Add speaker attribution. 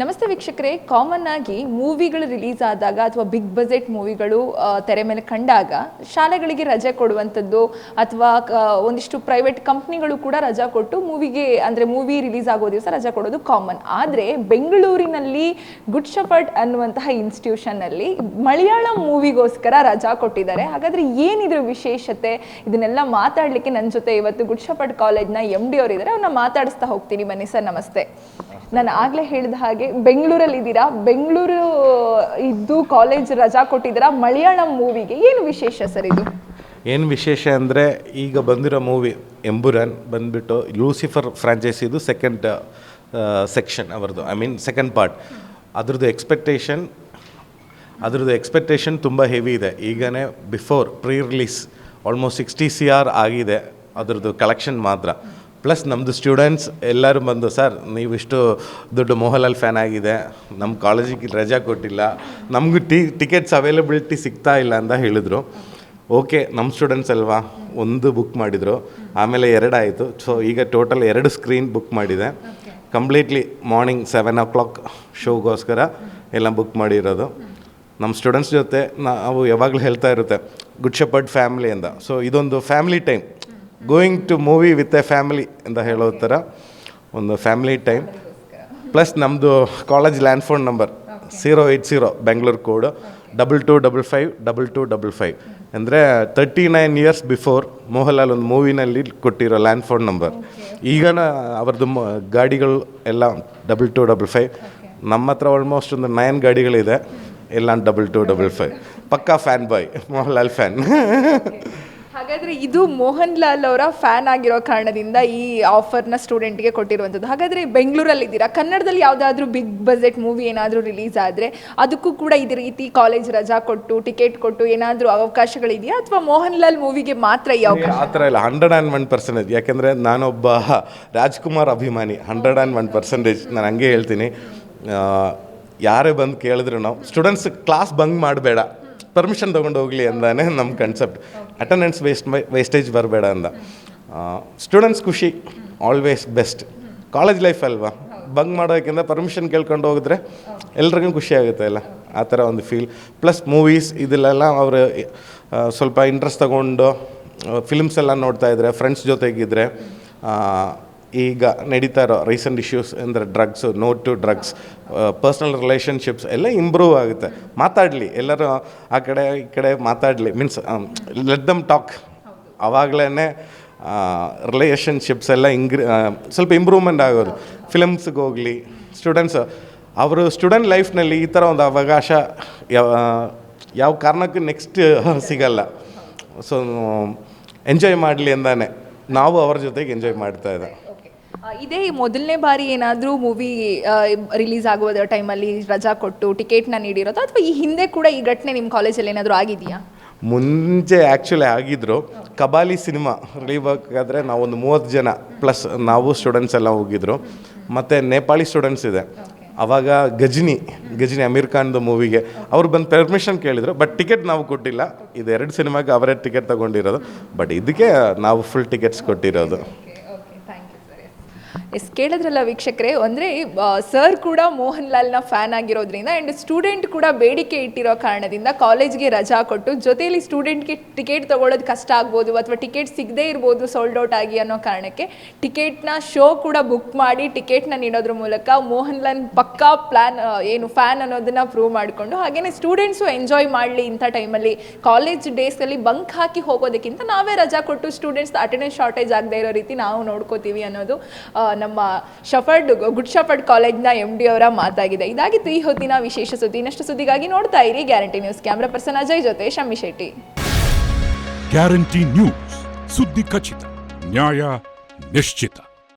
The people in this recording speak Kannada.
Speaker 1: ನಮಸ್ತೆ ವೀಕ್ಷಕರೇ, ಕಾಮನ್ ಆಗಿ ಮೂವಿಗಳು ರಿಲೀಸ್ ಆದಾಗ ಅಥವಾ ಬಿಗ್ ಬಜೆಟ್ ಮೂವಿಗಳು ತೆರೆ ಮೇಲೆ ಕಂಡಾಗ ಶಾಲೆಗಳಿಗೆ ರಜೆ ಕೊಡುವಂಥದ್ದು ಅಥವಾ ಒಂದಿಷ್ಟು ಪ್ರೈವೇಟ್ ಕಂಪ್ನಿಗಳು ಕೂಡ ರಜಾ ಕೊಟ್ಟು ಮೂವಿ ರಿಲೀಸ್ ಆಗೋ ದಿವಸ ರಜಾ ಕೊಡೋದು ಕಾಮನ್. ಆದರೆ ಬೆಂಗಳೂರಿನಲ್ಲಿ ಗುಡ್ ಶೆಪರ್ಡ್ ಅನ್ನುವಂತಹ ಇನ್ಸ್ಟಿಟ್ಯೂಷನ್ನಲ್ಲಿ ಮಲಯಾಳಂ ಮೂವಿಗೋಸ್ಕರ ರಜಾ ಕೊಟ್ಟಿದ್ದಾರೆ. ಹಾಗಾದರೆ ಏನಿದ್ರ ವಿಶೇಷತೆ? ಇದನ್ನೆಲ್ಲ ಮಾತಾಡಲಿಕ್ಕೆ ನನ್ನ ಜೊತೆ ಇವತ್ತು ಗುಡ್ ಶೆಪರ್ಡ್ ಕಾಲೇಜ್ನ MD ಅವರಿದ್ದಾರೆ. ಅವ್ರನ್ನ ಮಾತಾಡಿಸ್ತಾ ಹೋಗ್ತೀನಿ. ಬನ್ನಿ ಸರ್, ನಮಸ್ತೆ. ನಾನು ಆಗಲೇ ಹೇಳಿದ ಹಾಗೆ ಬೆಂಗಳೂರಲ್ಲಿ ಇದ್ದೀರಾ, ಬೆಂಗಳೂರು ಇದ್ದು ಕಾಲೇಜ್ ರಜಾ ಕೊಟ್ಟಿದ್ದೀರಾ, ಮಲಯಾಳಂ ಮೂವಿಗೆ ಏನು ವಿಶೇಷ ಸರ್ ಇದು?
Speaker 2: ಏನು ವಿಶೇಷ ಅಂದರೆ, ಈಗ ಬಂದಿರೋ ಮೂವಿ ಎಂಬುರನ್ ಬಂದುಬಿಟ್ಟು ಲೂಸಿಫರ್ ಫ್ರಾಂಚೈಸಿದು ಸೆಕೆಂಡ್ ಸೆಕ್ಷನ್ ಅವರದು, ಸೆಕೆಂಡ್ ಪಾರ್ಟ್. ಅದ್ರದ್ದು ಎಕ್ಸ್ಪೆಕ್ಟೇಷನ್ ತುಂಬ ಹೆವಿ ಇದೆ. ಈಗನೇ before pre release almost 60 CR ಆಗಿದೆ ಅದ್ರದ್ದು ಕಲೆಕ್ಷನ್ ಮಾತ್ರ. ಪ್ಲಸ್ ನಮ್ಮದು ಸ್ಟೂಡೆಂಟ್ಸ್ ಎಲ್ಲರೂ ಬಂದು, ಸರ್ ನೀವಿಷ್ಟು ದೊಡ್ಡ ಮೋಹನ್ಲಾಲ್ ಫ್ಯಾನ್ ಆಗಿದೆ, ನಮ್ಮ ಕಾಲೇಜಿಗೆ ರಜಾ ಕೊಟ್ಟಿಲ್ಲ, ನಮಗೂ ಟಿಕೆಟ್ಸ್ ಅವೈಲಬಿಲಿಟಿ ಸಿಗ್ತಾ ಇಲ್ಲ ಅಂತ ಹೇಳಿದರು. ಓಕೆ, ನಮ್ಮ ಸ್ಟೂಡೆಂಟ್ಸ್ ಅಲ್ವಾ, ಒಂದು ಬುಕ್ ಮಾಡಿದರು, ಆಮೇಲೆ 2 ಆಯಿತು. ಸೊ ಈಗ ಟೋಟಲ್ 2 ಸ್ಕ್ರೀನ್ ಬುಕ್ ಮಾಡಿದೆ. ಕಂಪ್ಲೀಟ್ಲಿ ಮಾರ್ನಿಂಗ್ 7 o'clock ಶೋಗೋಸ್ಕರ ಎಲ್ಲ ಬುಕ್ ಮಾಡಿರೋದು. ನಮ್ಮ ಸ್ಟೂಡೆಂಟ್ಸ್ ಜೊತೆ ನಾವು ಯಾವಾಗಲೂ ಹೇಳ್ತಾ ಇರುತ್ತೆ ಗುಡ್ ಶೆಪರ್ಡ್ ಫ್ಯಾಮಿಲಿ ಅಂತ. ಸೊ ಇದೊಂದು family time, going to movie with a family ಅಂತ ಹೇಳೋ ಥರ ಒಂದು ಫ್ಯಾಮಿಲಿ ಟೈಮ್. ಪ್ಲಸ್ ನಮ್ಮದು college land phone number 080 Bengaluru code 22552255 ಅಂದರೆ 39 years ಬಿಫೋರ್ ಮೋಹನ್ಲಾಲ್ ಒಂದು ಮೂವಿನಲ್ಲಿ ಕೊಟ್ಟಿರೋ ಲ್ಯಾಂಡ್ ಫೋನ್ ನಂಬರ್. ಈಗನ ಅವ್ರದ್ದು ಗಾಡಿಗಳು ಎಲ್ಲ 2255. ನಮ್ಮ ಹತ್ರ ಆಲ್ಮೋಸ್ಟ್ ಒಂದು 9 ಗಾಡಿಗಳಿದೆ, ಎಲ್ಲ 2255. ಪಕ್ಕಾ ಫ್ಯಾನ್ ಬಾಯ್, ಮೋಹನ್ಲಾಲ್ ಫ್ಯಾನ್.
Speaker 1: ಹಾಗಾದರೆ ಇದು ಮೋಹನ್ ಲಾಲ್ ಅವರ ಫ್ಯಾನ್ ಆಗಿರೋ ಕಾರಣದಿಂದ ಈ ಆಫರ್ನ ಸ್ಟೂಡೆಂಟ್ಗೆ ಕೊಟ್ಟಿರುವಂಥದ್ದು. ಹಾಗಾದರೆ ಬೆಂಗಳೂರಲ್ಲಿದ್ದೀರಾ, ಕನ್ನಡದಲ್ಲಿ ಯಾವುದಾದ್ರೂ ಬಿಗ್ ಬಜೆಟ್ ಮೂವಿ ಏನಾದರೂ ರಿಲೀಸ್ ಆದರೆ ಅದಕ್ಕೂ ಕೂಡ ಇದೇ ರೀತಿ ಕಾಲೇಜ್ ರಜಾ ಕೊಟ್ಟು ಟಿಕೆಟ್ ಕೊಟ್ಟು ಏನಾದರೂ ಅವಕಾಶಗಳಿದೆಯಾ, ಅಥವಾ ಮೋಹನ್ ಲಾಲ್ ಮೂವಿಗೆ ಮಾತ್ರ ಈ ಅವಕಾಶ?
Speaker 2: ಆ ಥರ ಇಲ್ಲ, 101%. ಯಾಕೆಂದರೆ ನಾನೊಬ್ಬ ರಾಜ್ಕುಮಾರ್ ಅಭಿಮಾನಿ, 101%. ನಾನು ಹಂಗೆ ಹೇಳ್ತೀನಿ. ಯಾರೇ ಬಂದು ಕೇಳಿದ್ರು ನಾವು ಸ್ಟೂಡೆಂಟ್ಸ್ ಕ್ಲಾಸ್ ಬಂಕ್ ಮಾಡಬೇಡ, ಪರ್ಮಿಷನ್ ತೊಗೊಂಡು ಹೋಗಲಿ ಅಂದಾನೆ ನಮ್ಮ ಕನ್ಸೆಪ್ಟ್. ಅಟೆಂಡೆನ್ಸ್ ವೇಸ್ಟೇಜ್ ಬರಬೇಡ ಅಂದ. ಸ್ಟೂಡೆಂಟ್ಸ್ ಖುಷಿ ಆಲ್ವೇಸ್ ಬೆಸ್ಟ್. ಕಾಲೇಜ್ ಲೈಫ್ ಅಲ್ವಾ, ಬಂಕ್ ಮಾಡೋದಕ್ಕಿಂತ ಪರ್ಮಿಷನ್ ಕೇಳ್ಕೊಂಡು ಹೋಗಿದ್ರೆ ಎಲ್ರಿಗೂ ಖುಷಿ ಆಗುತ್ತೆ ಅಲ್ಲ, ಆ ಥರ ಒಂದು ಫೀಲ್. ಪ್ಲಸ್ ಮೂವೀಸ್ ಇದೆಲ್ಲ ಅವರು ಸ್ವಲ್ಪ ಇಂಟ್ರೆಸ್ಟ್ ತಗೊಂಡು ಫಿಲ್ಮ್ಸ್ ಎಲ್ಲ ನೋಡ್ತಾ ಇದ್ರೆ, ಫ್ರೆಂಡ್ಸ್ ಜೊತೆಗಿದ್ರೆ, ಈಗ ನಡೀತಾ ಇರೋ ರೀಸೆಂಟ್ ಇಶ್ಯೂಸ್ ಅಂದರೆ drugs, no to drugs, personal relationships ಎಲ್ಲ ಇಂಪ್ರೂವ್ ಆಗುತ್ತೆ. ಮಾತಾಡಲಿ, ಎಲ್ಲರೂ ಆ ಕಡೆ ಈ ಕಡೆ ಮಾತಾಡಲಿ, ಮೀನ್ಸ್ ಲೆಟ್ ದಮ್ ಟಾಕ್. ಆವಾಗಲೇ ರಿಲೇಷನ್ಶಿಪ್ಸ್ ಎಲ್ಲ ಸ್ವಲ್ಪ ಇಂಪ್ರೂವ್ಮೆಂಟ್ ಆಗೋದು. ಫಿಲಮ್ಸ್ಗೆ ಹೋಗಲಿ, ಸ್ಟೂಡೆಂಟ್ಸ್ ಅವರು ಸ್ಟೂಡೆಂಟ್ ಲೈಫ್ನಲ್ಲಿ ಈ ಥರ ಒಂದು ಅವಕಾಶ ಯಾವ ಕಾರಣಕ್ಕೂ ನೆಕ್ಸ್ಟ್ ಸಿಗಲ್ಲ. ಸೊ ಎಂಜಾಯ್ ಮಾಡಲಿ ಅಂದಾನೆ ನಾವು ಅವ್ರ ಜೊತೆಗೆ ಎಂಜಾಯ್ ಮಾಡ್ತಾ ಇದ್ದೆ.
Speaker 1: ಇದೇ ಮೊದಲನೇ ಬಾರಿ ಏನಾದರೂ ಮೂವಿ ರಿಲೀಸ್ ಆಗುವ ಟೈಮಲ್ಲಿ ರಜಾ ಕೊಟ್ಟು ಟಿಕೆಟ್ನ ನೀಡಿರೋದು, ಅಥವಾ ಈ ಹಿಂದೆ ಕೂಡ ಈ ಘಟನೆ ನಿಮ್ಮ ಕಾಲೇಜಲ್ಲಿ ಏನಾದರೂ ಆಗಿದೆಯಾ?
Speaker 2: ಮುಂಚೆ ಆ್ಯಕ್ಚುಲಿ ಆಗಿದ್ದರು. ಕಬಾಲಿ ಸಿನಿಮಾ ರಿಲೀವಾಗಾದರೆ ನಾವೊಂದು 30 ಜನ ಪ್ಲಸ್ ನಾವು ಸ್ಟೂಡೆಂಟ್ಸ್ ಎಲ್ಲ ಹೋಗಿದ್ರು. ಮತ್ತು ನೇಪಾಳಿ ಸ್ಟೂಡೆಂಟ್ಸ್ ಇದೆ. ಆವಾಗ ಗಜನಿ ಅಮೀರ್ ಖಾನ್ದು ಮೂವಿಗೆ ಅವ್ರು ಬಂದು ಪರ್ಮಿಷನ್ ಕೇಳಿದರು, ಬಟ್ ಟಿಕೆಟ್ ನಾವು ಕೊಟ್ಟಿಲ್ಲ. ಇದು 2 ಸಿನಿಮಾಗೆ ಅವರೇ ಟಿಕೆಟ್ ತೊಗೊಂಡಿರೋದು, ಬಟ್ ಇದಕ್ಕೆ ನಾವು ಫುಲ್ ಟಿಕೆಟ್ಸ್ ಕೊಟ್ಟಿರೋದು.
Speaker 1: ಕೇಳಿದ್ರಲ್ಲ ವೀಕ್ಷಕರೇ, ಅಂದರೆ ಸರ್ ಕೂಡ ಮೋಹನ್ ಲಾಲ್ನ ಫ್ಯಾನ್ ಆಗಿರೋದ್ರಿಂದ ಆ್ಯಂಡ್ ಸ್ಟೂಡೆಂಟ್ ಕೂಡ ಬೇಡಿಕೆ ಇಟ್ಟಿರೋ ಕಾರಣದಿಂದ ಕಾಲೇಜ್ಗೆ ರಜಾ ಕೊಟ್ಟು, ಜೊತೆಯಲ್ಲಿ ಸ್ಟೂಡೆಂಟ್ಗೆ ಟಿಕೆಟ್ ತೊಗೊಳ್ಳೋದು ಕಷ್ಟ ಆಗ್ಬೋದು ಅಥವಾ ಟಿಕೆಟ್ ಸಿಗದೇ ಇರ್ಬೋದು ಸೋಲ್ಡ್ ಔಟ್ ಆಗಿ ಅನ್ನೋ ಕಾರಣಕ್ಕೆ ಟಿಕೆಟ್ನ ಶೋ ಕೂಡ ಬುಕ್ ಮಾಡಿ ಟಿಕೆಟ್ನ ನೀಡೋದ್ರ ಮೂಲಕ ಮೋಹನ್ ಲಾಲ್ ಪಕ್ಕಾ ಫ್ಯಾನ್ ಅನ್ನೋದನ್ನು ಪ್ರೂವ್ ಮಾಡಿಕೊಂಡು, ಹಾಗೆಯೇ ಸ್ಟೂಡೆಂಟ್ಸು ಎಂಜಾಯ್ ಮಾಡಲಿ ಇಂಥ ಟೈಮಲ್ಲಿ. ಕಾಲೇಜ್ ಡೇಸಲ್ಲಿ ಬಂಕ್ ಹಾಕಿ ಹೋಗೋದಕ್ಕಿಂತ ನಾವೇ ರಜಾ ಕೊಟ್ಟು ಸ್ಟೂಡೆಂಟ್ಸ್ ಅಟೆಂಡೆನ್ಸ್ ಶಾರ್ಟೇಜ್ ಆಗದೆ ಇರೋ ರೀತಿ ನಾವು ನೋಡ್ಕೋತೀವಿ ಅನ್ನೋದು ನಮ್ಮ ಗುಡ್ ಶೆಪರ್ಡ್ ಕಾಲೇಜ್ನ MD ಅವರ ಮಾತಾಗಿದೆ. ಇದಾಗಿತ್ತು ಈ ಹೊತ್ತಿನ ವಿಶೇಷ ಸುದ್ದಿ. ಇನ್ನಷ್ಟು ಸುದ್ದಿಗಾಗಿ ನೋಡ್ತಾ ಇರಿ guarantee news. Camera person Ajay ಜೊತೆ ಶಮ್ಮಿ ಶೆಟ್ಟಿ.
Speaker 3: ಗ್ಯಾರಂಟಿ ನ್ಯೂಸ್, ಸುದ್ದಿ ಖಚಿತ, ನ್ಯಾಯ ನಿಶ್ಚಿತ.